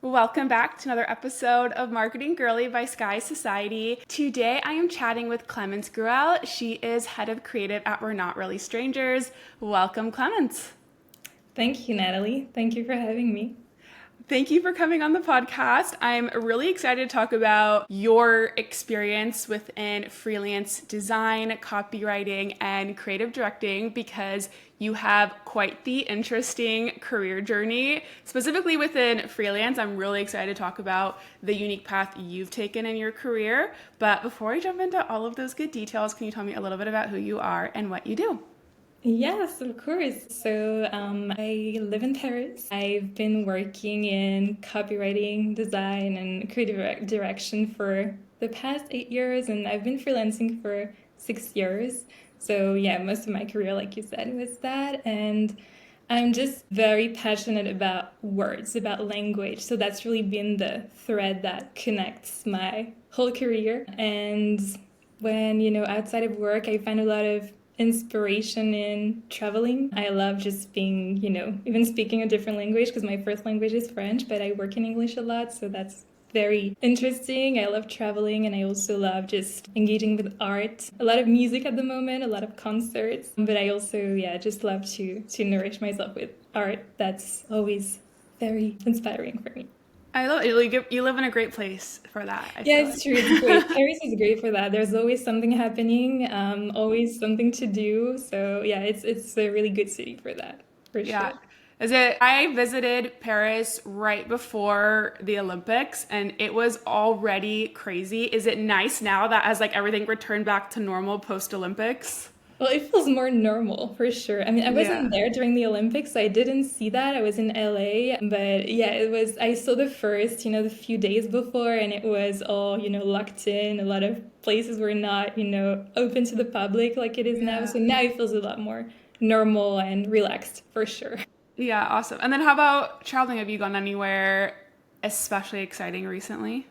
Welcome back to another episode of Marketing Girly by Sky Society. Today I am chatting with Clémence Gruel. She is head of creative at We're Not Really Strangers. Welcome, Clémence. Thank you, Natalie. Thank you for having me. Thank you for coming on the podcast. I'm really excited to talk about your experience within freelance design, copywriting, and creative directing because you have quite the interesting career journey. Specifically within freelance, I'm really excited to talk about the unique path you've taken in your career. But before I jump into all of those good details, can you tell me a little bit about who you are and what you do? Yes, of course. I live in Paris. I've been working in copywriting, design, and creative direction for the past 8 years, and I've been freelancing for 6 years. Most of my career, like you said, was that. And I'm just very passionate about words, about language. So that's really been the thread that connects my whole career. And outside of work, I find a lot of inspiration in traveling. I love just being, even speaking a different language because my first language is French, but I work in English a lot. So that's very interesting. I love traveling and I also love just engaging with art. A lot of music at the moment, a lot of concerts, but I also, just love to nourish myself with art. That's always very inspiring for me. I love it. You live in a great place for that, I Yeah, feel it's true. It's great. like. Paris is great for that. There's always something happening, always something to do. It's a really good city for that, for Yeah. sure. I visited Paris right before the Olympics and it was already crazy. Is it nice now that as like everything returned back to normal post Olympics? Well, it feels more normal for sure. I mean, I wasn't Yeah. there during the Olympics, so I didn't see that. I was in LA, but yeah, it was. I saw the first, the few days before, and it was all, locked in. A lot of places were not, open to the public like it is now. Yeah. So now it feels a lot more normal and relaxed for sure. Yeah, awesome. And then how about traveling? Have you gone anywhere especially exciting recently?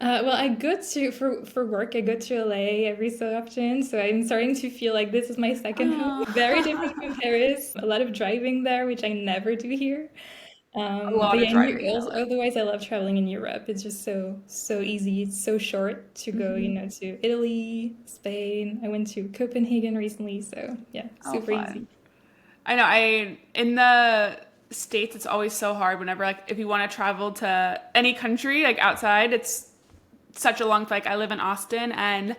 I go to for work. I go to LA every so often, so I'm starting to feel like this is my second home. Oh, Very different from Paris. A lot of driving there, which I never do here. a lot of driving in LA. Otherwise, I love traveling in Europe. It's just so easy. It's so short to go, to Italy, Spain. I went to Copenhagen recently, so yeah, Oh, super fun. easy. I know. I in the States, it's always so hard whenever like if you want to travel to any country like outside, it's such a long flight. I live in Austin, and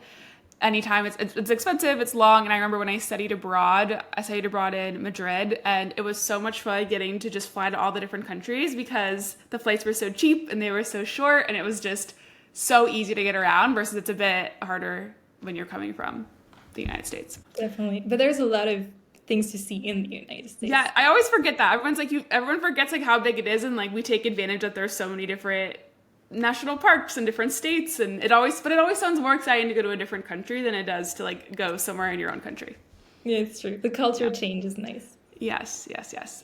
anytime it's expensive, it's long. And I remember when I studied abroad in Madrid, and it was so much fun getting to just fly to all the different countries because the flights were so cheap and they were so short, and it was just so easy to get around. Versus it's a bit harder when you're coming from the United States. Definitely. But there's a lot of things to see in the United States. Yeah, I always forget that. Everyone forgets like how big it is and like we take advantage that there's so many different national parks in different states and it always sounds more exciting to go to a different country than it does to like go somewhere in your own country. Yeah, it's true. The culture Yeah. change is nice. Yes, yes, yes.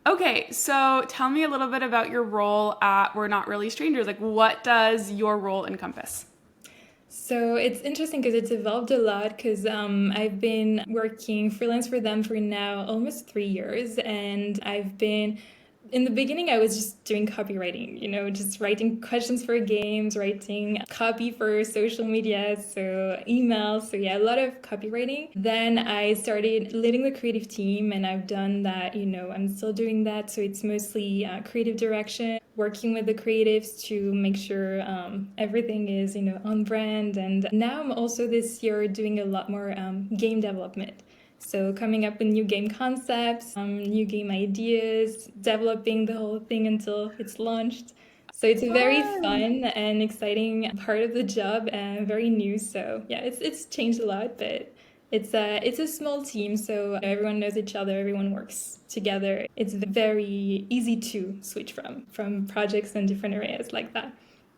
Okay, so tell me a little bit about your role at We're Not Really Strangers. Like what does your role encompass? So it's interesting because it's evolved a lot because I've been working freelance for them for now almost 3 years. And I've been, in the beginning, I was just doing copywriting, just writing questions for games, writing copy for social media, so emails. So yeah, a lot of copywriting. Then I started leading the creative team and I've done that, I'm still doing that. So it's mostly creative direction, working with the creatives to make sure everything is, on brand. And now I'm also this year doing a lot more game development. So coming up with new game concepts, new game ideas, developing the whole thing until it's launched. So it's a very Fun. fun and exciting part of the job and very new. So yeah, it's changed a lot, but it's a small team, so everyone knows each other, everyone works together. It's very easy to switch from projects and different areas like that.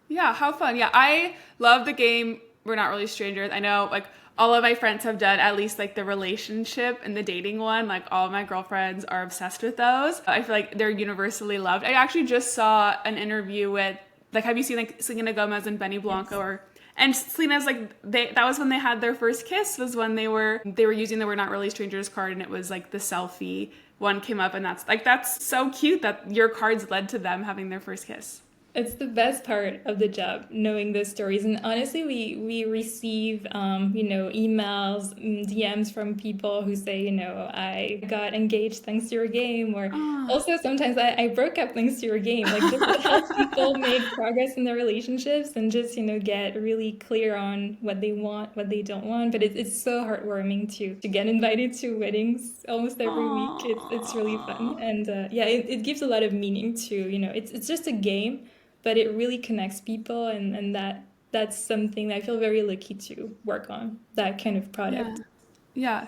Yeah, how fun. Yeah, I love the game We're Not Really Strangers. I know like all of my friends have done at least like the relationship and the dating one. Like all of my girlfriends are obsessed with those. I feel like they're universally loved. I actually just saw an interview with like have you seen like Selena Gomez and Benny Blanco Yes. or and Selena's like that was when they had their first kiss was when they were using the We're Not Really Strangers card and it was like the selfie one came up, and that's so cute that your cards led to them having their first kiss. It's the best part of the job, knowing those stories. And honestly, we receive, emails, DMs from people who say, I got engaged thanks to your game, or Oh, also sometimes I broke up thanks to your game. Like just it helps people make progress in their relationships and just, get really clear on what they want, what they don't want. But it's so heartwarming to get invited to weddings almost every week. It's really fun. oh. And yeah, it gives a lot of meaning to, it's just a game, but it really connects people, and that's something that I feel very lucky to work on, that kind of Yeah. product. Yeah.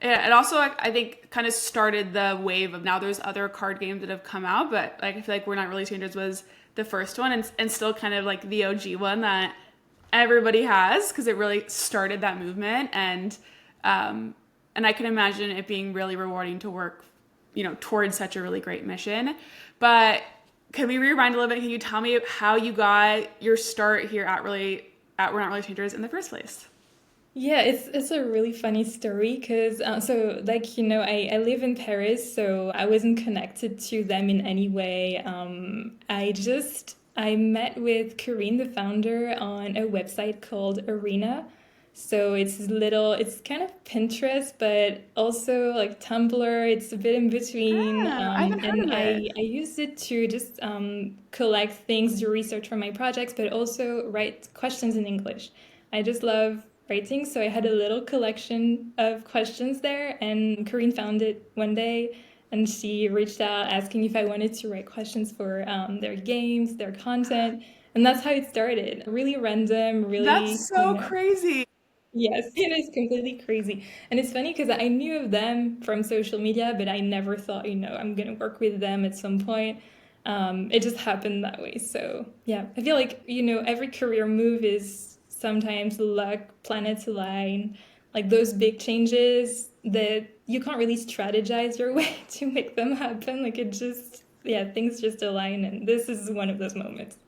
It also, like, I think, kind of started the wave of now there's other card games that have come out, but like I feel like We're Not Really Strangers was the first one, and still kind of like the OG one that everybody has because it really started that movement, and I can imagine it being really rewarding to work, towards such a really great mission. But can we rewind a little bit? Can you tell me how you got your start here at We're Not Really Strangers in the first place? Yeah, it's a really funny story because so like I live in Paris, so I wasn't connected to them in any way. I met with Corinne, the founder, on a website called Arena. So it's kind of Pinterest, but also like Tumblr. It's a bit in between, Oh, I haven't heard and of it. I used it to just collect things, do research for my projects, but also write questions in English. I just love writing, so I had a little collection of questions there, and Corinne found it one day, and she reached out asking if I wanted to write questions for their games, their content, and that's how it started. Really random, really, That's so crazy. Yes, it is completely crazy. And it's funny because I knew of them from social media, but I never thought, I'm going to work with them at some point. It just happened that way. So, yeah, I feel like, every career move is sometimes luck, planets align, like those big changes that you can't really strategize your way to make them happen. Like it just, yeah, things just align. And this is one of those moments.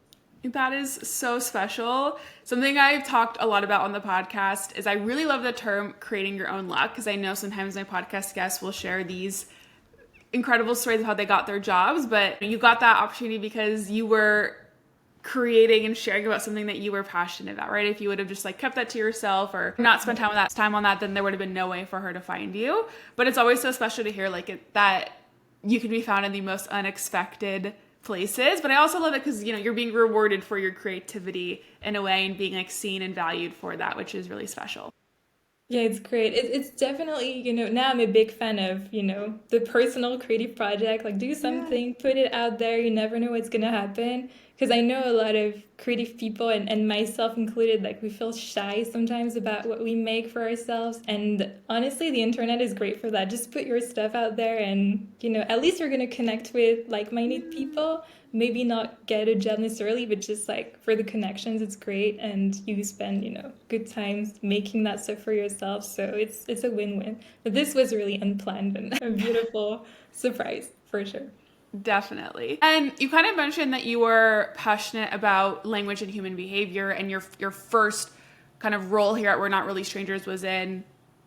That is so special. Something I've talked a lot about on the podcast is I really love the term creating your own luck because I know sometimes my podcast guests will share these incredible stories of how they got their jobs, but you got that opportunity because you were creating and sharing about something that you were passionate about, right? If you would have just like kept that to yourself or not spent time on that, then there would have been no way for her to find you. But it's always so special to hear that you can be found in the most unexpected places. But I also love it because you're being rewarded for your creativity in a way and being like seen and valued for that, which is really special. Yeah, it's great. It's definitely, now I'm a big fan of, the personal creative project. Like, do Yeah. something, put it out there. You never know what's going to happen. Because I know a lot of creative people, and myself included, like, we feel shy sometimes about what we make for ourselves. And honestly, the internet is great for that. Just put your stuff out there, and, at least you're going to connect with like-minded people. Maybe not get a job necessarily, but just like for the connections, it's great, and you spend good times making that stuff for yourself. So it's a win-win. But this was really unplanned and a beautiful surprise for sure. Definitely. And you kind of mentioned that you were passionate about language and human behavior, and your first kind of role here at We're Not Really Strangers was in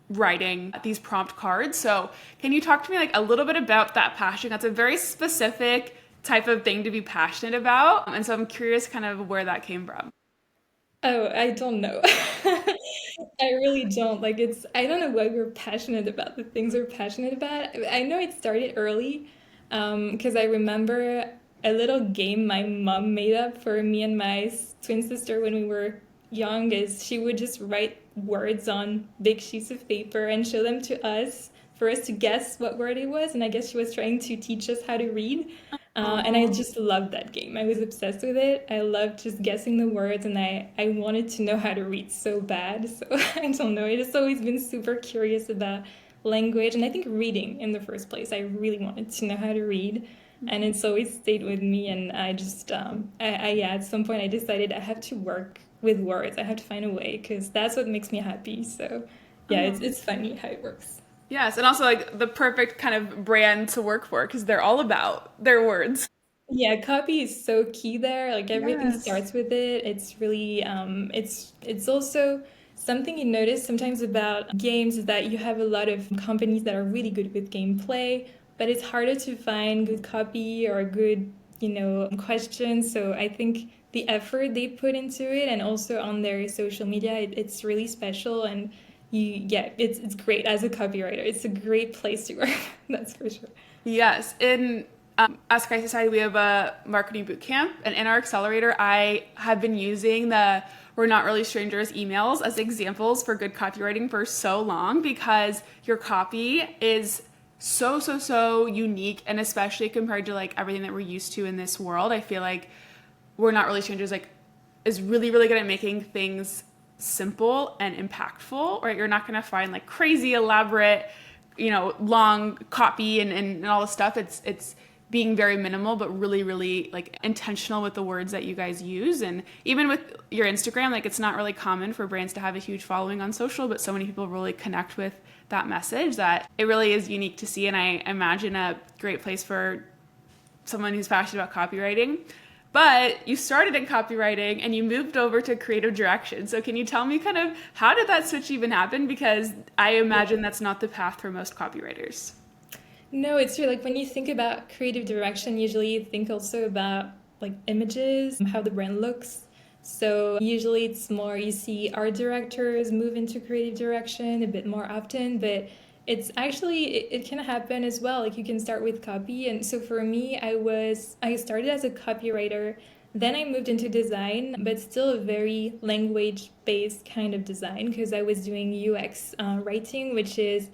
writing these prompt cards. So can you talk to me like a little bit about that passion? That's a very specific type of thing to be passionate about. And so I'm curious kind of where that came from. Oh, I don't know. I really don't. Like I don't know why we're passionate about the things we're passionate about. I know it started early, because I remember a little game my mom made up for me and my twin sister when we were young is she would just write words on big sheets of paper and show them to us for us to guess what word it was. And I guess she was trying to teach us how to read. And I Oh, just loved that game. I was obsessed with it. I loved just guessing the words, and I wanted to know how to read so bad. So I don't know. I just always been super curious about language, and I think reading in the first place. I really wanted to know how to read, and it's always stayed with me. And I just, yeah, at some point I decided I have to work with words. I have to find a way because that's what makes me happy. So yeah, oh. it's funny how it works. Yes, and also like the perfect kind of brand to work for because they're all about their words. Yeah, copy is so key there. Like everything Yes. starts with it. It's really it's also something you notice sometimes about games is that you have a lot of companies that are really good with gameplay, but it's harder to find good copy or good, questions. So I think the effort they put into it and also on their social media, it's really special. And it's great as a copywriter. It's a great place to work. That's for sure. Yes, in Ask Christ Society, we have a marketing boot camp, and in our accelerator, I have been using the "We're Not Really Strangers" emails as examples for good copywriting for so long because your copy is so unique, and especially compared to like everything that we're used to in this world, I feel like "We're Not Really Strangers" like is really good at making things simple and impactful. Right, you're not going to find like crazy elaborate long copy and all this stuff. It's being very minimal, but really like intentional with the words that you guys use. And even with your Instagram, like it's not really common for brands to have a huge following on social, but so many people really connect with that message that it really is unique to see. And I imagine a great place for someone who's passionate about copywriting. But you started in copywriting and you moved over to creative direction. So can you tell me kind of how did that switch even happen? Because I imagine that's not the path for most copywriters. No, it's true. Like when you think about creative direction, usually you think also about like images, how the brand looks. So usually it's more you see art directors move into creative direction a bit more often, but it's actually it can happen as well. Like you can start with copy. And so for me, I started as a copywriter, then I moved into design, but still a very language based kind of design because I was doing UX writing, which is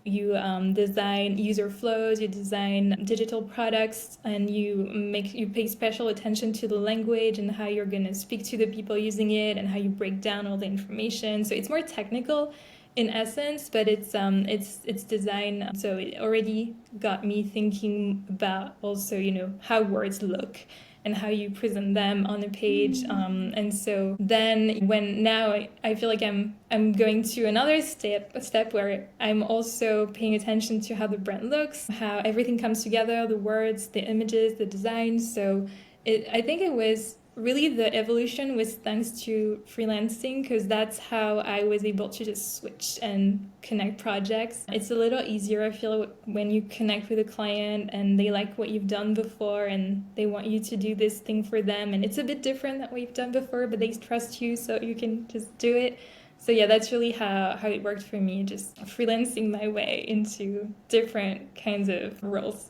you design user flows, you design digital products, and you pay special attention to the language and how you're going to speak to the people using it and how you break down all the information. So it's more technical in essence, but it's design. So it already got me thinking about also how words look and how you present them on a page. And so then when now I feel like I'm going to another step where I'm also paying attention to how the brand looks, how everything comes together, the words, the images, the design. So I think it was really the evolution was thanks to freelancing because that's how I was able to just switch and connect projects. It's a little easier, I feel, when you connect with a client and they like what you've done before and they want you to do this thing for them. And it's a bit different than what you've done before, but they trust you so you can just do it. So yeah, that's really how it worked for me, just freelancing my way into different kinds of roles.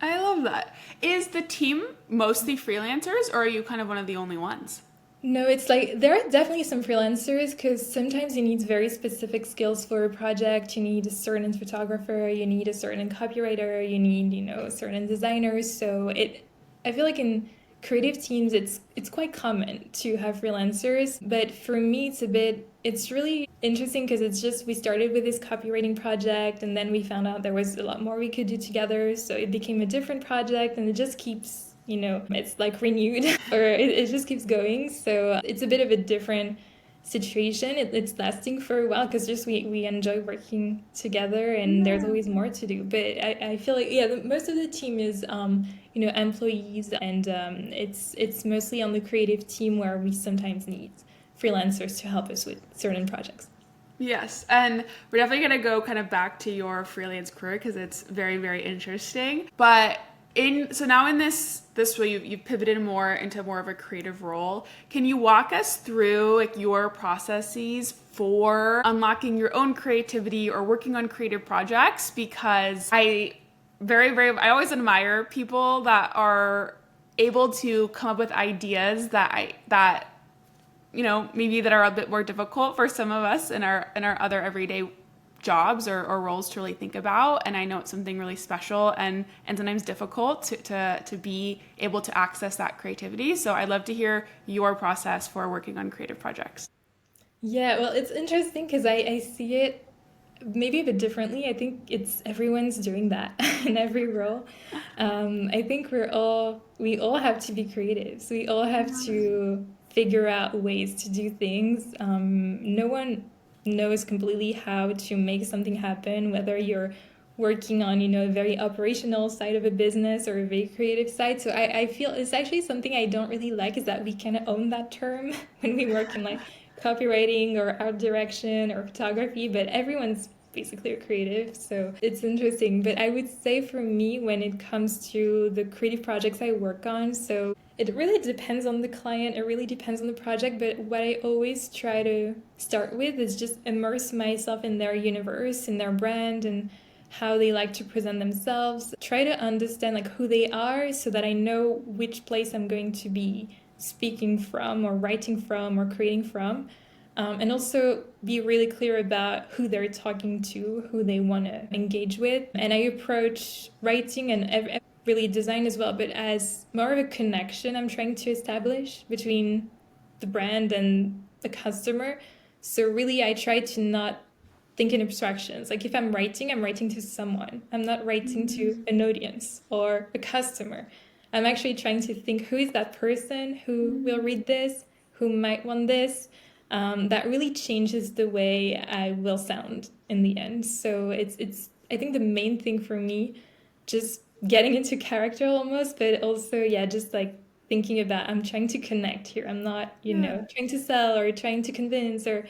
I love that. Is the team mostly freelancers or are you kind of one of the only ones? No, it's like there are definitely some freelancers because sometimes you need very specific skills for a project. You need a certain photographer, you need a certain copywriter, you need, certain designers. I feel like in creative teams, it's quite common to have freelancers. But for me, it's really interesting because it's just we started with this copywriting project and then we found out there was a lot more we could do together. So it became a different project and it just keeps it's like renewed or it just keeps going. So it's a bit of a different situation. It's lasting for a while because just we enjoy working together and there's always more to do. But I feel like, yeah, most of the team is, employees and it's mostly on the creative team where we sometimes need freelancers to help us with certain projects. Yes, and we're definitely going to go kind of back to your freelance career because it's very interesting. But so now in this way you've pivoted more into more of a creative role. Can you walk us through like your processes for unlocking your own creativity or working on creative projects? Because I always admire people that are able to come up with ideas that maybe that are a bit more difficult for some of us in our other everyday jobs or roles to really think about. And I know it's something really special and sometimes difficult to be able to access that creativity. So I'd love to hear your process for working on creative projects. Yeah, well, it's interesting because I see it maybe a bit differently. I think it's everyone's doing that in every role. I think we all have to be creative. So we all have to figure out ways to do things. No one knows completely how to make something happen, whether you're working on, a very operational side of a business or a very creative side. So I feel it's actually something I don't really like is that we kind of own that term when we work in like copywriting or art direction or photography, but everyone's basically a creative. So it's interesting. But I would say for me, when it comes to the creative projects I work on, so it really depends on the client, it really depends on the project. But what I always try to start with is just immerse myself in their universe, in their brand, and how they like to present themselves. Try to understand like who they are so that I know which place I'm going to be speaking from or writing from or creating from. And also be really clear about who they're talking to, who they want to engage with. And I approach writing and really design as well, but as more of a connection I'm trying to establish between the brand and the customer. So really, I try to not think in abstractions. Like if I'm writing to someone. I'm not writing to an audience or a customer. I'm actually trying to think who is that person who will read this, who might want this. That really changes the way I will sound in the end. So it's I think the main thing for me, just getting into character almost, but also yeah, just like thinking about I'm trying to connect here. I'm not, Yeah. trying to sell or trying to convince or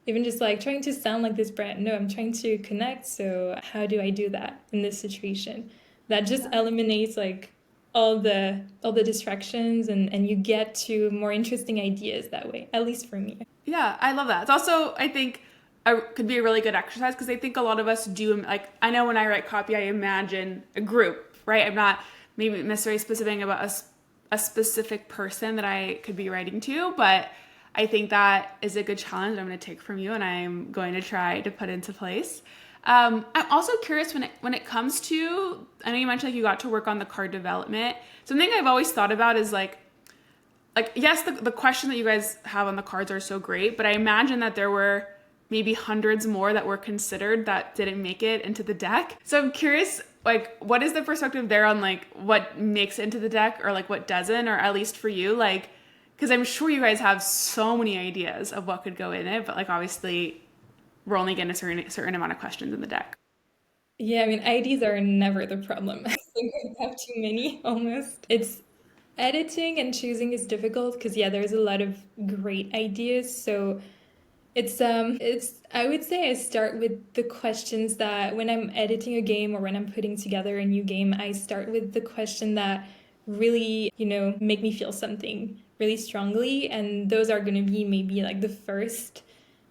even just like trying to sound like this brand. No, I'm trying to connect. So how do I do that in this situation? That just eliminates like all the distractions and you get to more interesting ideas that way, at least for me. Yeah, I love that. It's also, I think, could be a really good exercise because I think a lot of us do, like, I know when I write copy, I imagine a group, right? I'm not maybe necessarily specific about a specific person that I could be writing to, but I think that is a good challenge that I'm going to take from you and I'm going to try to put into place. I'm also curious when it comes to, I know you mentioned like you got to work on the card development. Something I've always thought about is like yes, the question that you guys have on the cards are so great, but I imagine that there were maybe hundreds more that were considered that didn't make it into the deck. So I'm curious, like, what is the perspective there on like what makes it into the deck or like what doesn't, or at least for you, like, because I'm sure you guys have so many ideas of what could go in it, but like obviously we're only getting a certain amount of questions in the deck. Yeah, I mean, IDs are never the problem. I think I have too many almost. It's editing and choosing is difficult because yeah, there's a lot of great ideas. So it's I would say I start with the questions that when I'm editing a game or when I'm putting together a new game, I start with the question that really, make me feel something really strongly, and those are going to be maybe like the first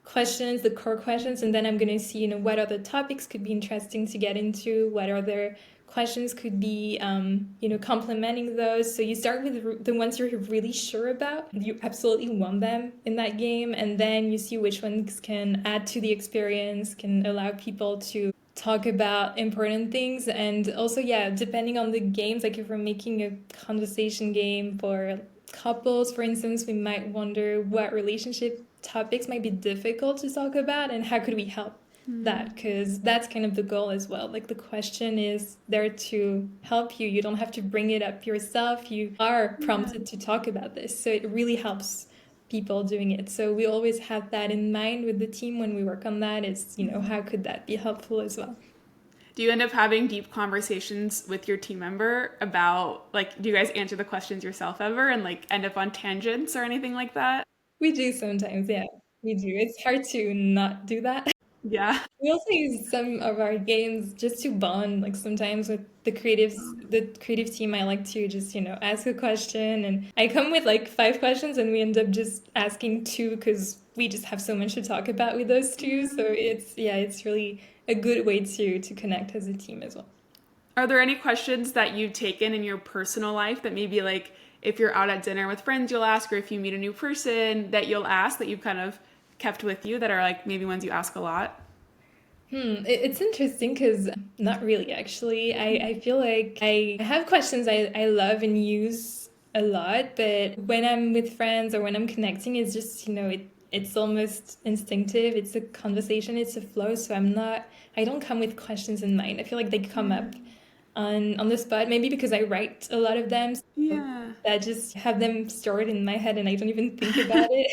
questions, the core questions, and then I'm going to see, what other topics could be interesting to get into, what other questions could be, complementing those. So you start with the ones you're really sure about. You absolutely want them in that game, and then you see which ones can add to the experience, can allow people to talk about important things. And also, yeah, depending on the games, like if we're making a conversation game for couples, for instance, we might wonder what relationship topics might be difficult to talk about and how could we help that, because that's kind of the goal as well. Like the question is there to help you. You don't have to bring it up yourself. You are Yeah. prompted to talk about this. So it really helps people doing it. So we always have that in mind with the team when we work on that is, how could that be helpful as well? Do you end up having deep conversations with your team member about like do you guys answer the questions yourself ever and like end up on tangents or anything like that? We do sometimes, yeah. We do. It's hard to not do that. Yeah. We also use some of our games just to bond. Like sometimes with the creative team, I like to just, ask a question. And I come with like 5 questions and we end up just asking two because we just have so much to talk about with those two. So it's really a good way to connect as a team as well. Are there any questions that you've taken in your personal life that maybe like if you're out at dinner with friends you'll ask, or if you meet a new person that you'll ask that you've kind of kept with you that are like maybe ones you ask a lot? It's interesting because not really, actually. I feel like I have questions I love and use a lot, but when I'm with friends or when I'm connecting, it's just, it's almost instinctive. It's a conversation, it's a flow. So I don't come with questions in mind. I feel like they come up on the spot, maybe because I write a lot of them. So Yeah. I just have them stored in my head and I don't even think about it.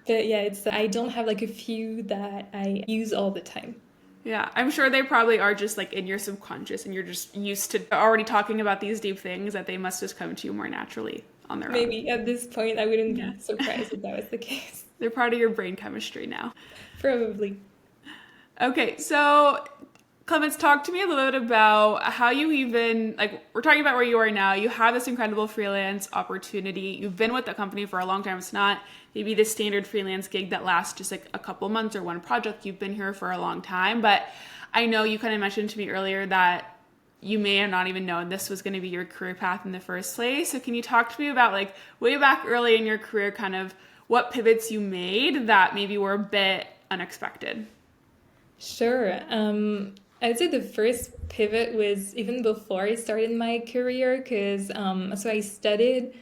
But yeah, I don't have like a few that I use all the time. Yeah, I'm sure they probably are just like in your subconscious and you're just used to already talking about these deep things that they must just come to you more naturally on their own. Maybe at this point, I wouldn't Yeah. be surprised if that was the case. They're part of your brain chemistry now. Probably. Okay, so Clemens, talk to me a little bit about how you even, like, we're talking about where you are now. You have this incredible freelance opportunity. You've been with the company for a long time. It's not maybe the standard freelance gig that lasts just like a couple months or one project. You've been here for a long time. But I know you kind of mentioned to me earlier that you may have not even known this was going to be your career path in the first place. So can you talk to me about, like, way back early in your career, kind of what pivots you made that maybe were a bit unexpected? Sure. I'd say the first pivot was even before I started my career, because so I studied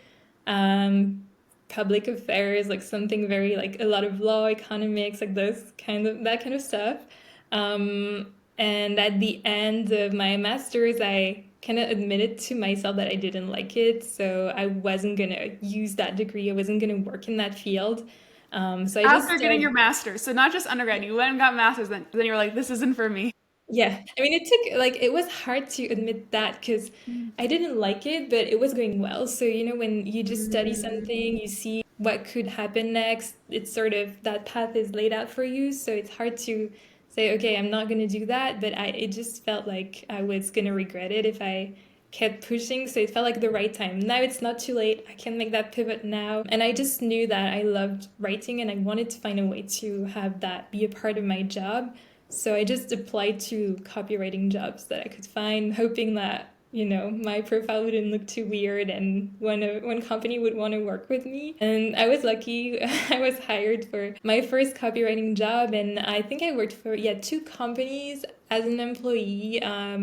um, public affairs, like something very like a lot of law, economics, like those kind of that kind of stuff. And at the end of my master's, I kind of admitted to myself that I didn't like it, so I wasn't gonna use that degree. I wasn't gonna work in that field. So I just After getting started. your master's, so not just undergrad, you went and got master's, then you're like, this isn't for me. Yeah, I mean, it took like it was hard to admit that because I didn't like it, but it was going well. So, when you just study something, you see what could happen next, it's sort of that path is laid out for you. So it's hard to say, okay, I'm not going to do that. But it just felt like I was going to regret it if I kept pushing. So it felt like the right time. Now it's not too late. I can make that pivot now. And I just knew that I loved writing and I wanted to find a way to have that be a part of my job. So I just applied to copywriting jobs that I could find, hoping that my profile wouldn't look too weird and one company would want to work with me. And I was lucky. I was hired for my first copywriting job, and I think I worked for two companies as an employee,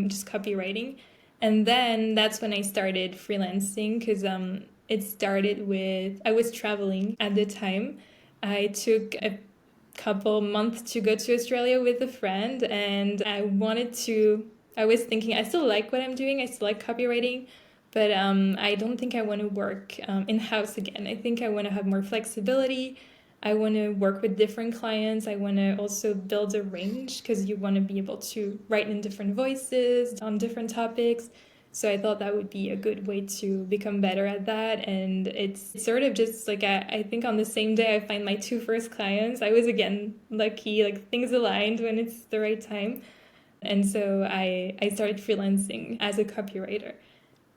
just copywriting. And then that's when I started freelancing because it started with I was traveling at the time. I took a couple months to go to Australia with a friend, and I was thinking, I still like what I'm doing, I still like copywriting, but I don't think I want to work in house again. I think I want to have more flexibility. I want to work with different clients. I want to also build a range because you want to be able to write in different voices on different topics. So I thought that would be a good way to become better at that. And it's sort of just like I think on the same day I find my two first clients. I was again lucky, like things aligned when it's the right time. And so I started freelancing as a copywriter.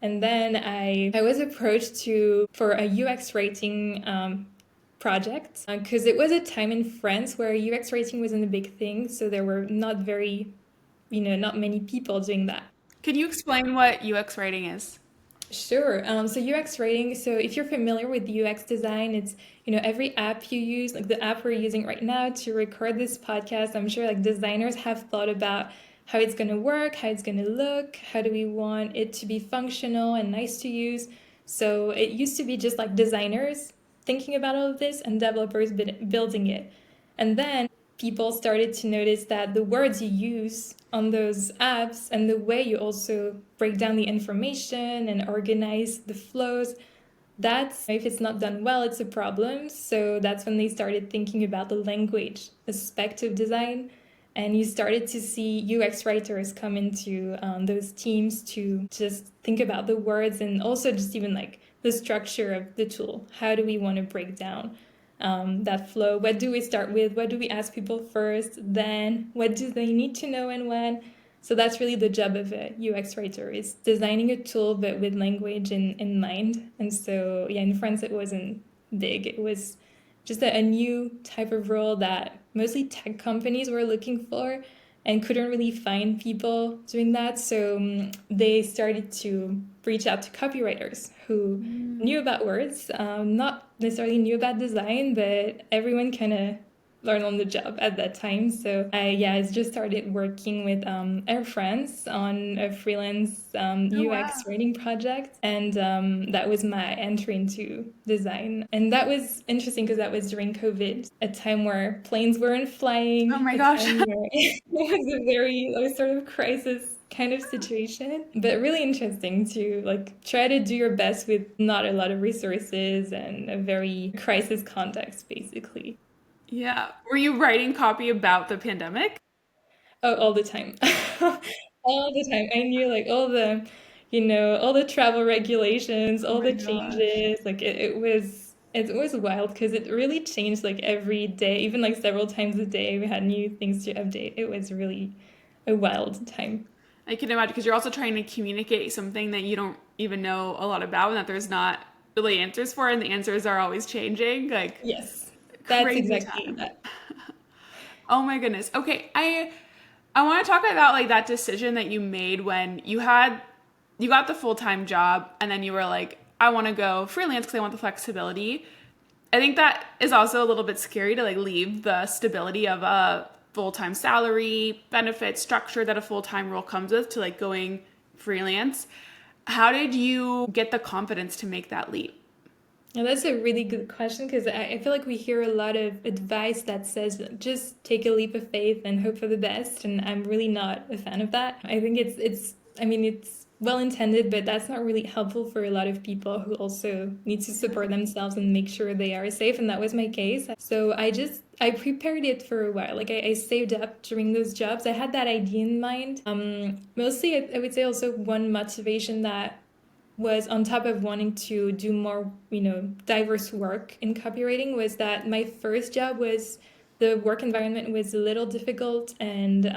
And then I was approached to for a UX writing project because it was a time in France where UX writing wasn't a big thing. So there were not many people doing that. Can you explain what UX writing is? Sure. So UX writing. So if you're familiar with UX design, it's every app you use, like the app we're using right now to record this podcast. I'm sure like designers have thought about how it's going to work, how it's going to look, how do we want it to be functional and nice to use. So it used to be just like designers thinking about all of this and developers building it. And then people started to notice that the words you use on those apps and the way you also break down the information and organize the flows, that's if it's not done well, it's a problem. So that's when they started thinking about the language aspect of design. And you started to see UX writers come into those teams to just think about the words and also just even like the structure of the tool. How do we want to break down that flow? What do we start with? What do we ask people first? Then what do they need to know and when? So that's really the job of a UX writer is designing a tool but with language in mind. And so yeah, in France it wasn't big. It was just a new type of role that mostly tech companies were looking for and couldn't really find people doing that. So they started to reach out to copywriters who knew about words, not necessarily knew about design, but everyone kind of learned on the job at that time. So I just started working with Air France on a freelance Oh, wow. UX writing project, and that was my entry into design. And that was interesting because that was during COVID, a time where planes weren't Oh flying, my a gosh. time where it was sort of crisis kind of situation, but really interesting to like try to do your best with not a lot of resources and a very crisis context basically. Yeah. Were you writing copy about the pandemic? Oh, all the time. All the time. I knew like all the travel regulations, Oh all my the gosh. changes. Like it was it was wild because it really changed like every day, even like several times a day. We had new things to update. It was really a wild time. I can imagine because you're also trying to communicate something that you don't even know a lot about and that there's not really answers for, and the answers are always changing. Like Yes, that's crazy exactly time. that. Oh my goodness. Okay, I want to talk about like that decision that you made when you got the full-time job and then you were like, I want to go freelance because I want the flexibility. I think that is also a little bit scary to like leave the stability of a full-time salary, benefit structure that a full-time role comes with to like going freelance. How did you get the confidence to make that leap? And that's a really good question because I feel like we hear a lot of advice that says just take a leap of faith and hope for the best, and I'm really not a fan of that. I think I mean it's well intended, but that's not really helpful for a lot of people who also need to support themselves and make sure they are safe, and that was my case. So I prepared it for a while. Like I saved up during those jobs. I had that idea in mind. Mostly I would say also one motivation that was on top of wanting to do more, diverse work in copywriting was that my first job was the work environment was a little difficult and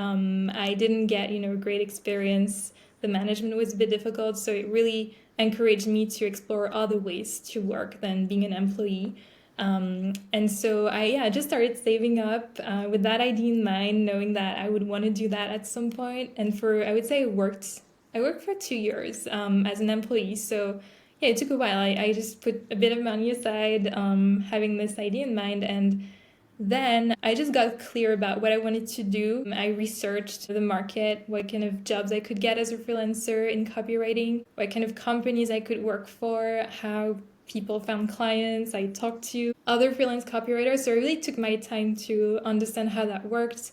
I didn't get, a great experience. The management was a bit difficult, so it really encouraged me to explore other ways to work than being an employee. And so I just started saving up with that idea in mind, knowing that I would want to do that at some point. And I would say I worked for 2 years as an employee. So yeah, it took a while. I just put a bit of money aside, having this idea in mind. And then I just got clear about what I wanted to do. I researched the market, what kind of jobs I could get as a freelancer in copywriting, what kind of companies I could work for, how people found clients. I talked to other freelance copywriters. So I really took my time to understand how that worked.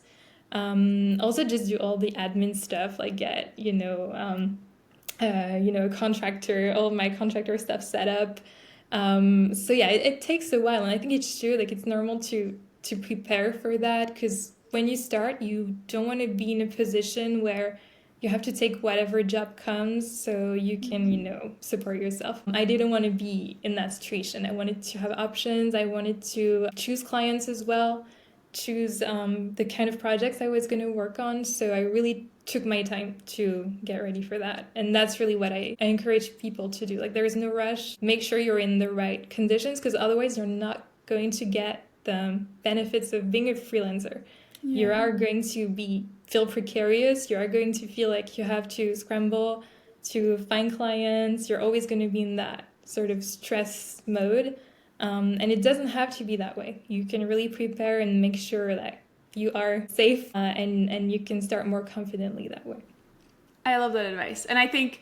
Also just do all the admin stuff, like get, a contractor, all of my contractor stuff set up. So yeah, it takes a while, and I think it's true. Like it's normal to prepare for that because when you start, you don't want to be in a position where you have to take whatever job comes so you can, support yourself. I didn't want to be in that situation. I wanted to have options. I wanted to choose clients as well, choose the kind of projects I was going to work on. So I really took my time to get ready for that. And that's really what I encourage people to do. Like there is no rush. Make sure you're in the right conditions because otherwise you're not going to get the benefits of being a freelancer. You Yeah. are going to feel precarious. You are going to feel like you have to scramble to find clients. You're always going to be in that sort of stress mode. And it doesn't have to be that way. You can really prepare and make sure that you are safe and you can start more confidently that way. I love that advice. And I think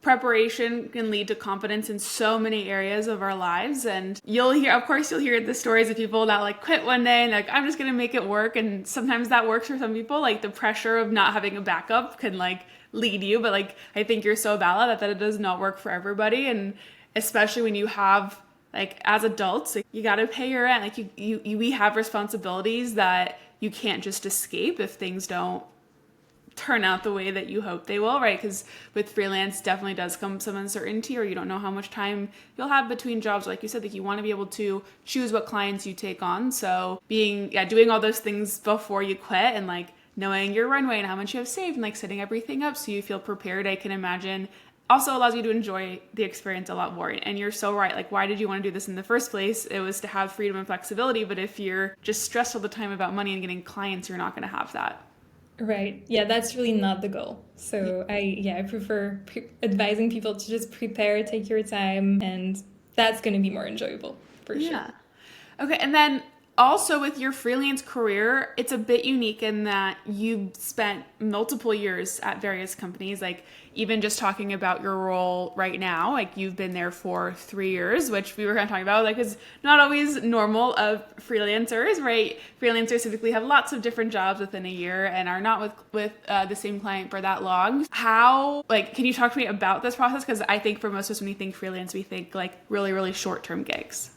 preparation can lead to confidence in so many areas of our lives. And of course, you'll hear the stories of people that like quit one day and like, I'm just going to make it work. And sometimes that works for some people. Like the pressure of not having a backup can like lead you. But like, I think you're so valid that it does not work for everybody. And especially when you have like as adults, like, you got to pay your rent. Like we have responsibilities that you can't just escape if things don't turn out the way that you hope they will, right? Because with freelance definitely does come some uncertainty, or you don't know how much time you'll have between jobs. Like you said, like you want to be able to choose what clients you take on. So doing all those things before you quit and like knowing your runway and how much you have saved and like setting everything up so you feel prepared, I can imagine also allows you to enjoy the experience a lot more. And you're so right. Like, why did you want to do this in the first place? It was to have freedom and flexibility. But if you're just stressed all the time about money and getting clients, you're not going to have that. Right. Yeah, that's really not the goal. So I prefer advising people to just prepare, take your time, and that's going to be more enjoyable for sure. Yeah. Okay, and then also with your freelance career, it's a bit unique in that you've spent multiple years at various companies. Like even just talking about your role right now, like you've been there for 3 years, which we were kind of talking about, like is not always normal of freelancers, right? Freelancers typically have lots of different jobs within a year and are not with the same client for that long. How, like, can you talk to me about this process? Because I think for most of us, when we think freelance, we think like really, really short-term gigs.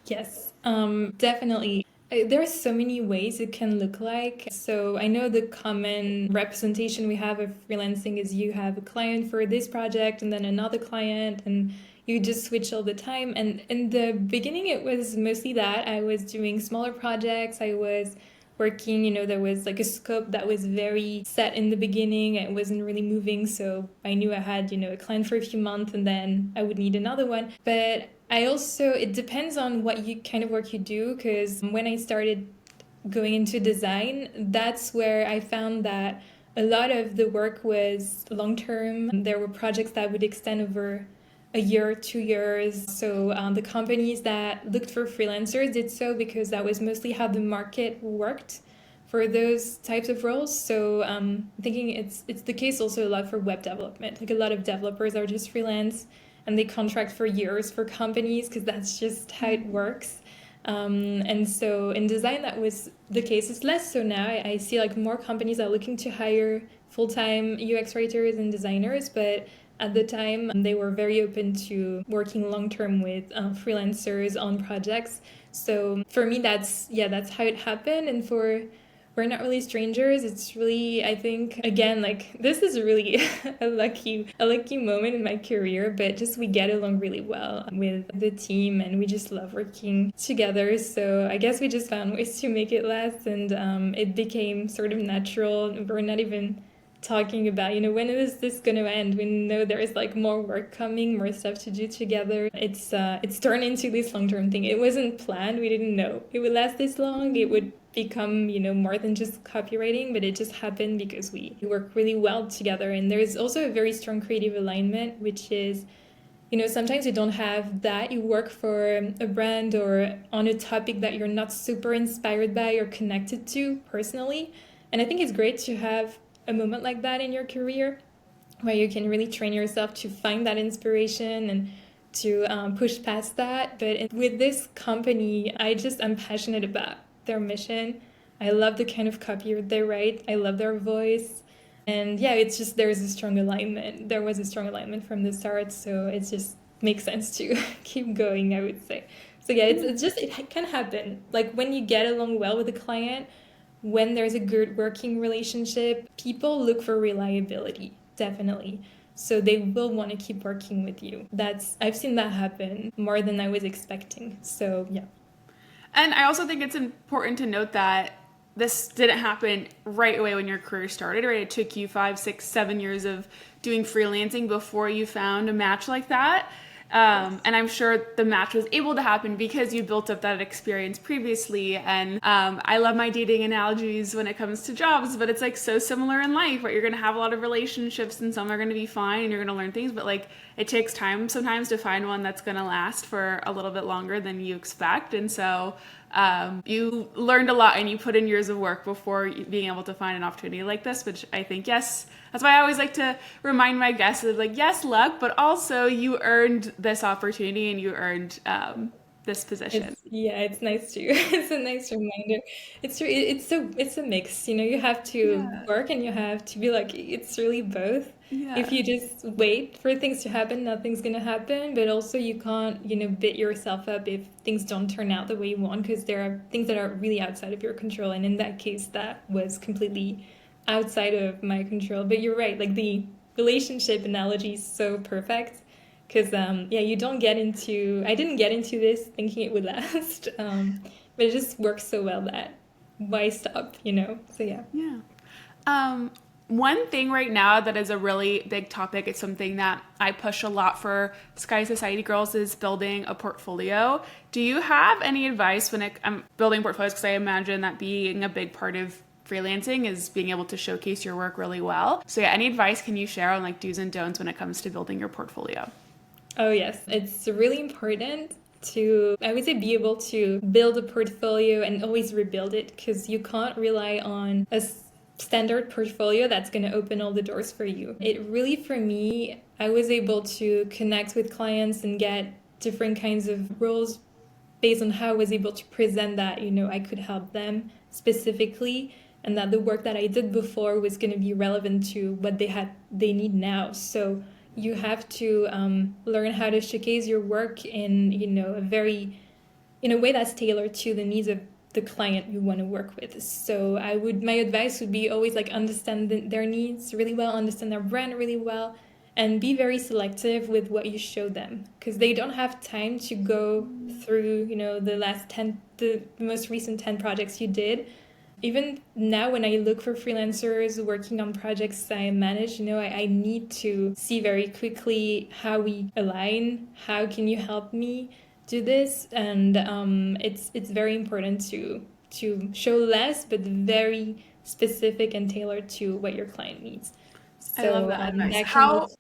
Yes, definitely. There are so many ways it can look like. So I know the common representation we have of freelancing is you have a client for this project and then another client, and you just switch all the time. And in the beginning, it was mostly that I was doing smaller projects. I was working, there was like a scope that was very set in the beginning. It wasn't really moving. So I knew I had, a client for a few months and then I would need another one. But I also, it depends on what you kind of work you do. Because when I started going into design, that's where I found that a lot of the work was long term. There were projects that would extend over a year, 2 years. So the companies that looked for freelancers did so because that was mostly how the market worked for those types of roles. So I'm thinking it's the case also a lot for web development. Like a lot of developers are just freelance and they contract for years for companies because that's just how it works. And so in design, that was the case. It's less so now. I see like more companies are looking to hire full-time UX writers and designers, but at the time they were very open to working long-term with freelancers on projects. So for me, that's how it happened. And for we're not really strangers. It's really, I think, again, like this is really a lucky moment in my career, but just we get along really well with the team and we just love working together. So I guess we just found ways to make it last and it became sort of natural. We're not even talking about, when is this going to end? We know there is like more work coming, more stuff to do together. It's turned into this long-term thing. It wasn't planned. We didn't know it would last this long. It would become, more than just copywriting, but it just happened because we work really well together. And there's also a very strong creative alignment, which is, sometimes you don't have that. You work for a brand or on a topic that you're not super inspired by or connected to personally. And I think it's great to have a moment like that in your career where you can really train yourself to find that inspiration and to push past that. But with this company, I'm passionate about their mission. I love the kind of copy they write. I love their voice. And yeah, it's just there's a strong alignment. There was a strong alignment from the start. So it just makes sense to keep going, I would say. So yeah, it can happen. Like when you get along well with the client, when there's a good working relationship, people look for reliability, definitely. So they will want to keep working with you. I've seen that happen more than I was expecting. So yeah. And I also think it's important to note that this didn't happen right away when your career started, right? It took you 5, 6, 7 years of doing freelancing before you found a match like that. And I'm sure the match was able to happen because you built up that experience previously. And I love my dating analogies when it comes to jobs, but it's like so similar in life, right? You're going to have a lot of relationships and some are going to be fine and you're going to learn things, but like it takes time sometimes to find one that's going to last for a little bit longer than you expect. And so you learned a lot and you put in years of work before being able to find an opportunity like this, which I think, yes, that's why I always like to remind my guests of like, yes, luck, but also you earned this opportunity and you earned this position. It's nice to. It's a nice reminder. It's a mix. You have to Yeah. work and you have to be like it's really both. If Yeah. you just wait for things to happen, nothing's gonna happen. But also you can't, beat yourself up if things don't turn out the way you want because there are things that are really outside of your control. And in that case, that was completely outside of my control. But you're right, like the relationship analogy is so perfect because you don't get into I didn't get into this thinking it would last, but it just works so well that why stop. So yeah. Yeah. One thing right now that is a really big topic, it's something that I push a lot for Sky Society girls, is building a portfolio. Do you have any advice when I'm building portfolios? Because I imagine that being a big part of freelancing is being able to showcase your work really well. So yeah, any advice can you share on like do's and don'ts when it comes to building your portfolio? Oh yes, it's really important to, I would say, be able to build a portfolio and always rebuild it because you can't rely on a standard portfolio that's going to open all the doors for you. It really, for me, I was able to connect with clients and get different kinds of roles based on how I was able to present that, I could help them specifically and that the work that I did before was going to be relevant to what they need now. So you have to learn how to showcase your work in, in a way that's tailored to the needs of the client you want to work with. So my advice would be always like understand their needs really well, understand their brand really well, and be very selective with what you show them because they don't have time to go through, the most recent 10 projects you did. Even now, when I look for freelancers working on projects I manage, I need to see very quickly how we align. How can you help me do this? And it's very important to show less, but very specific and tailored to what your client needs. I love So that advice. that can How look.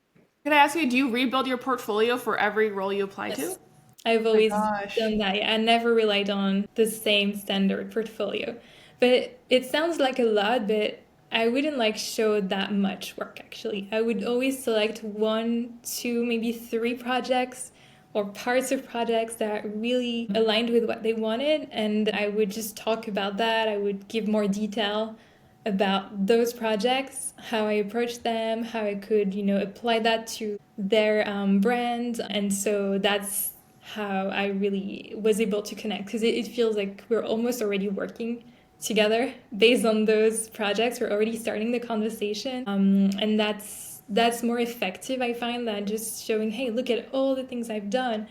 can I ask you, do you rebuild your portfolio for every role you apply to? Yes. Oh I've my always gosh. done that. I never relied on the same standard portfolio. But it sounds like a lot, but I wouldn't like show that much work actually. I would always select one, two, maybe three projects or parts of projects that really aligned with what they wanted, and I would just talk about that. I would give more detail about those projects, how I approached them, how I could, apply that to their brand. And so that's how I really was able to connect because it feels like we're almost already working together based on those projects. We're already starting the conversation. And that's more effective, I find, than just showing, hey, look at all the things I've done,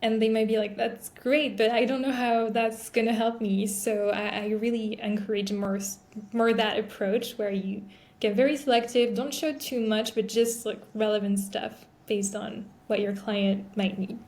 and they might be like, that's great, but I don't know how that's going to help me. So I really encourage more that approach where you get very selective, don't show too much, but just like relevant stuff based on what your client might need.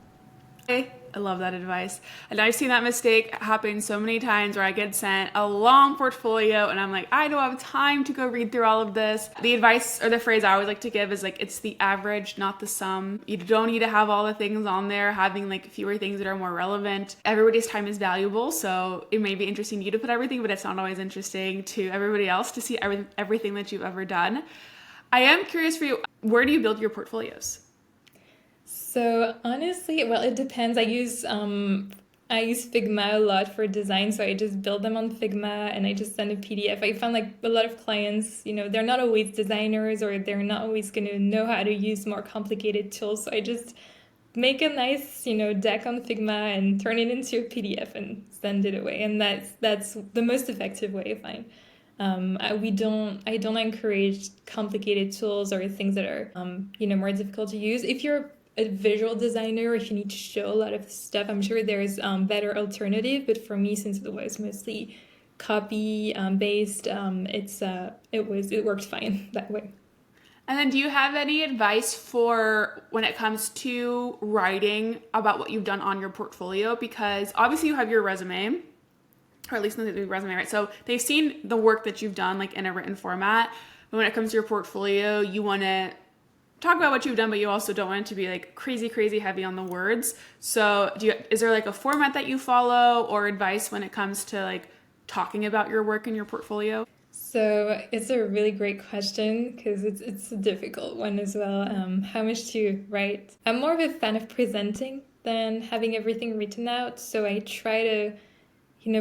I love that advice. And I've seen that mistake happen so many times where I get sent a long portfolio and I'm like, I don't have time to go read through all of this. The advice or the phrase I always like to give is like, it's the average, not the sum. You don't need to have all the things on there, having like fewer things that are more relevant. Everybody's time is valuable. So it may be interesting to you to put everything, but it's not always interesting to everybody else to see everything that you've ever done. I am curious for you, where do you build your portfolios? So honestly, well, it depends. I use Figma a lot for design, so I just build them on Figma and I just send a PDF. I found like a lot of clients, they're not always designers or they're not always going to know how to use more complicated tools. So I just make a nice, deck on Figma and turn it into a PDF and send it away. And that's the most effective way I find. I don't encourage complicated tools or things that are, more difficult to use. If you're a visual designer, if you need to show a lot of stuff, I'm sure there's better alternative. But for me, since it was mostly copy based, it worked fine that way. And then, do you have any advice for when it comes to writing about what you've done on your portfolio? Because obviously, you have your resume, or at least the resume, right? So they've seen the work that you've done, like in a written format. But when it comes to your portfolio, you want to talk about what you've done, but you also don't want it to be like crazy, crazy heavy on the words. So, is there like a format that you follow, or advice when it comes to like talking about your work in your portfolio? So it's a really great question because it's a difficult one as well. How much to write? I'm more of a fan of presenting than having everything written out. So I try to,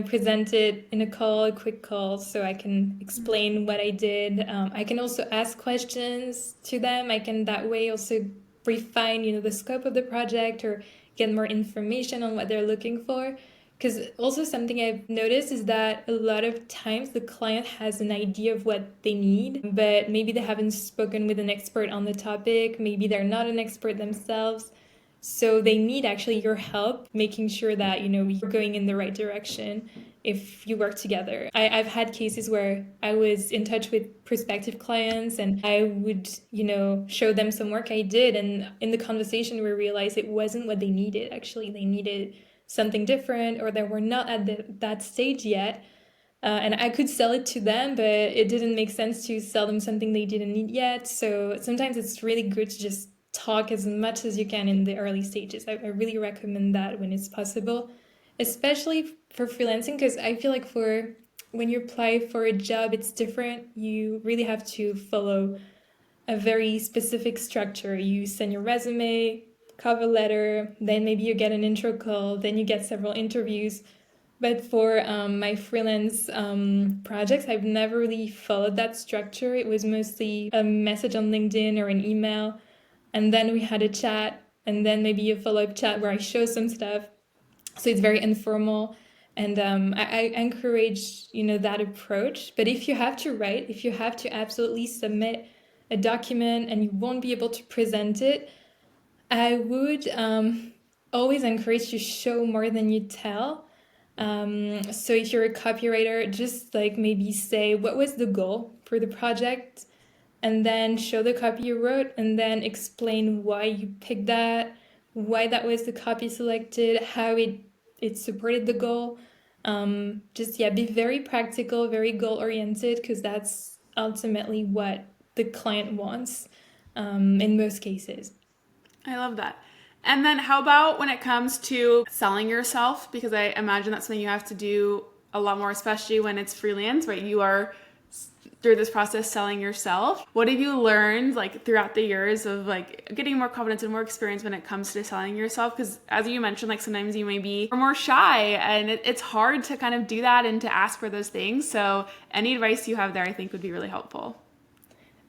present it in a call, a quick call, so I can explain what I did. I can also ask questions to them. I can that way also refine, the scope of the project or get more information on what they're looking for. Because also something I've noticed is that a lot of times the client has an idea of what they need, but maybe they haven't spoken with an expert on the topic. Maybe they're not an expert themselves. So they need actually your help making sure that, you're going in the right direction if you work together. I've had cases where I was in touch with prospective clients and I would, show them some work I did. And in the conversation, we realized it wasn't what they needed. Actually, they needed something different or they were not at that stage yet. And I could sell it to them, but it didn't make sense to sell them something they didn't need yet. So sometimes it's really good to just talk as much as you can in the early stages. I really recommend that when it's possible, especially for freelancing, because I feel like for when you apply for a job, it's different. You really have to follow a very specific structure. You send your resume, cover letter, then maybe you get an intro call, then you get several interviews. But for my freelance projects, I've never really followed that structure. It was mostly a message on LinkedIn or an email, and then we had a chat, and then maybe a follow-up chat where I show some stuff. So it's very informal, and I encourage that approach. But if you have to write, if you have to absolutely submit a document and you won't be able to present it, I would always encourage to show more than you tell. So if you're a copywriter, just like maybe say what was the goal for the project, and then show the copy you wrote, and then explain why you picked that, why that was the copy selected, how it supported the goal. Just yeah, be very practical, very goal oriented, because that's ultimately what the client wants in most cases. I love that. And then how about when it comes to selling yourself? Because I imagine that's something you have to do a lot more, especially when it's freelance, right? You are through this process selling yourself. What have you learned like throughout the years of like getting more confidence and more experience when it comes to selling yourself? Because as you mentioned, like sometimes you may be more shy and it's hard to kind of do that and to ask for those things. So any advice you have there, I think would be really helpful.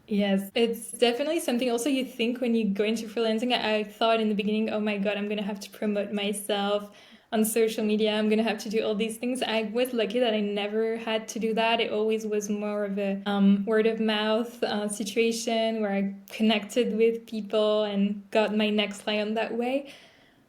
Yes, it's definitely something also you think when you go into freelancing. I thought in the beginning, oh my God, I'm going to have to promote myself on social media. I'm going to have to do all these things. I was lucky that I never had to do that. It always was more of a word of mouth situation where I connected with people and got my next client that way.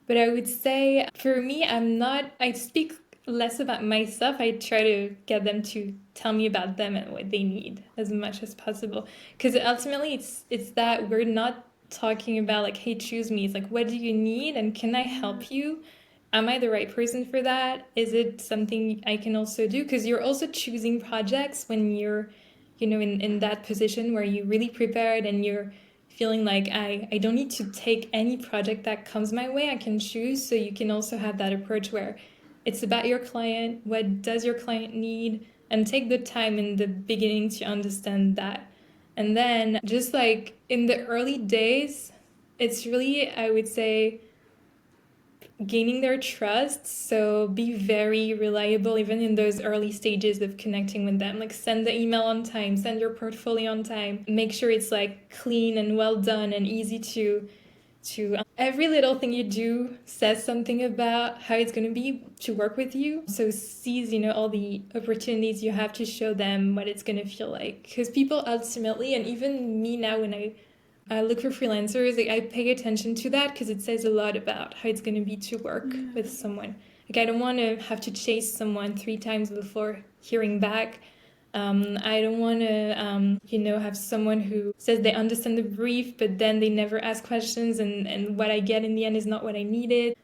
But I would say for me, I speak less about myself. I try to get them to tell me about them and what they need as much as possible. Because ultimately, it's that we're not talking about like, hey, choose me. It's like, what do you need and can I help you? Am I the right person for that? Is it something I can also do? Because you're also choosing projects when you're, in that position where you really prepared and you're feeling like I don't need to take any project that comes my way. I can choose. So you can also have that approach where it's about your client. What does your client need? And take the time in the beginning to understand that. And then just like in the early days, it's really, I would say, gaining their trust. So be very reliable even in those early stages of connecting with them. Like send the email on time, send your portfolio on time. Make sure it's like clean and well done and easy to every little thing you do says something about how it's going to be to work with you. So seize, all the opportunities you have to show them what it's going to feel like. Because people ultimately, and even me now when I look for freelancers, like I pay attention to that because it says a lot about how it's going to be to work with someone. Like I don't want to have to chase someone 3 times before hearing back. I don't want to, have someone who says they understand the brief, but then they never ask questions, and what I get in the end is not what I needed.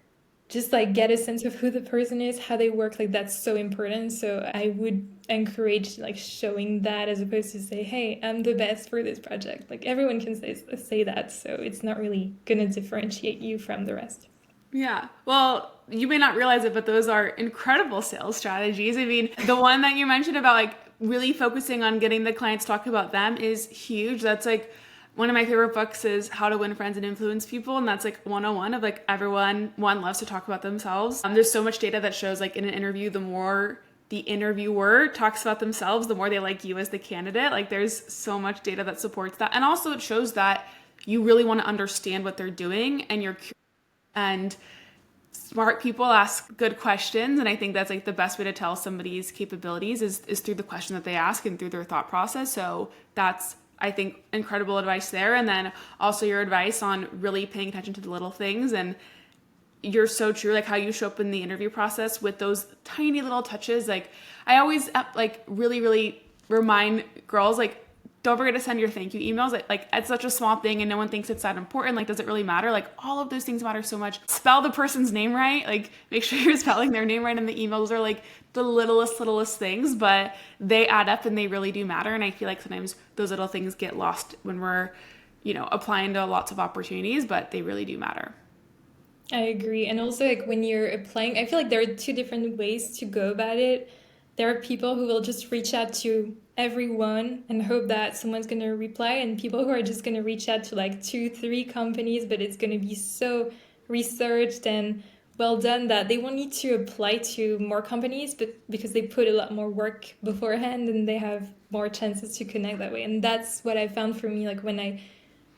Just like get a sense of who the person is, how they work, like that's so important. So I would encourage like showing that as opposed to say, hey, I'm the best for this project. Like everyone can say that, so it's not really gonna differentiate you from the rest. Yeah. Well, you may not realize it, but those are incredible sales strategies. I mean, the one that you mentioned about like really focusing on getting the clients talk about them is huge. That's like one of my favorite books is How to Win Friends and Influence People. And that's like 101 of like everyone, one loves to talk about themselves. There's so much data that shows like in an interview, the more the interviewer talks about themselves, the more they like you as the candidate. Like there's so much data that supports that. And also it shows that you really want to understand what they're doing and you're curious. And smart people ask good questions, and I think that's like the best way to tell somebody's capabilities is through the question that they ask and through their thought process. So that's, I think, incredible advice there. And then also your advice on really paying attention to the little things. And you're so true, like how you show up in the interview process with those tiny little touches. Like I always like really remind girls, like, don't forget to send your thank you emails. Like it's such a small thing and no one thinks it's that important. Like, does it really matter? Like all of those things matter so much. Spell the person's name right. Like make sure you're spelling their name right in the emails. Are like the littlest things, but they add up and they really do matter. And I feel like sometimes those little things get lost when we're, applying to lots of opportunities, but they really do matter. I agree. And also, like, when you're applying, I feel like there are two different ways to go about it. There are people who will just reach out to everyone and hope that someone's going to reply, and people who are just going to reach out to like 2, 3 companies, but it's going to be so researched and well done that they won't need to apply to more companies, but because they put a lot more work beforehand and they have more chances to connect that way. And that's what I found for me, like when I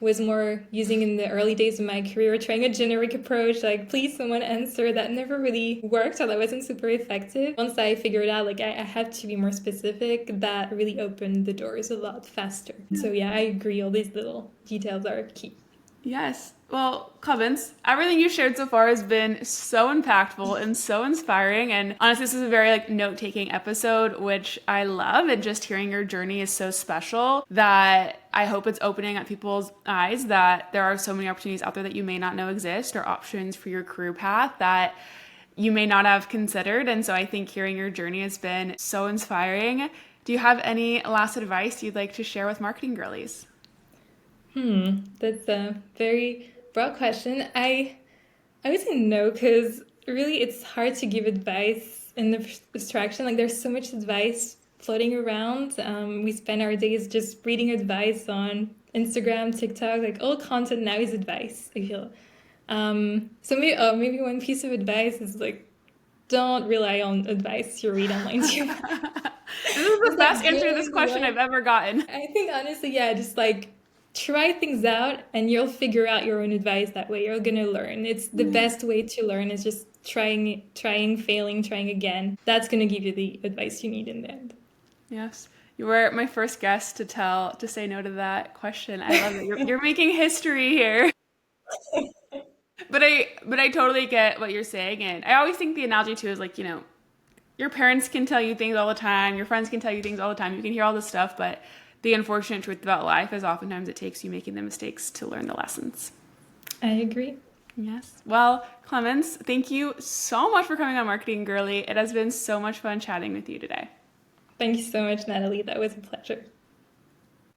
was more using in the early days of my career, trying a generic approach, like please someone answer. That never really worked, or that wasn't super effective. Once I figured out like I have to be more specific, that really opened the doors a lot faster. So yeah, I agree. All these little details are key. Yes. Well, Clemens, everything you shared so far has been so impactful and so inspiring. And honestly, this is a very like note-taking episode, which I love. And just hearing your journey is so special that I hope it's opening up people's eyes that there are so many opportunities out there that you may not know exist, or options for your career path that you may not have considered. And so I think hearing your journey has been so inspiring. Do you have any last advice you'd like to share with marketing girlies? That's a very broad question. I would say no, because really it's hard to give advice in the abstraction. Like there's so much advice floating around. We spend our days just reading advice on Instagram, TikTok. Like all content now is advice, I feel. So maybe one piece of advice is like don't rely on advice you read online too much. This is the Just like best answer to this doing question what I've ever gotten. I think honestly, yeah, just like try things out and you'll figure out your own advice that way. You're gonna learn. It's the best way to learn is just trying, failing, trying again. That's gonna give you the advice you need in the end. Yes. You were my first guest to say no to that question. I love it. You're making history here. But I totally get what you're saying, and I always think the analogy too is like, your parents can tell you things all the time, your friends can tell you things all the time, you can hear all this stuff, but the unfortunate truth about life is oftentimes it takes you making the mistakes to learn the lessons. I agree. Yes. Well, Clemens, thank you so much for coming on Marketing Girly. It has been so much fun chatting with you today. Thank you so much, Natalie. That was a pleasure.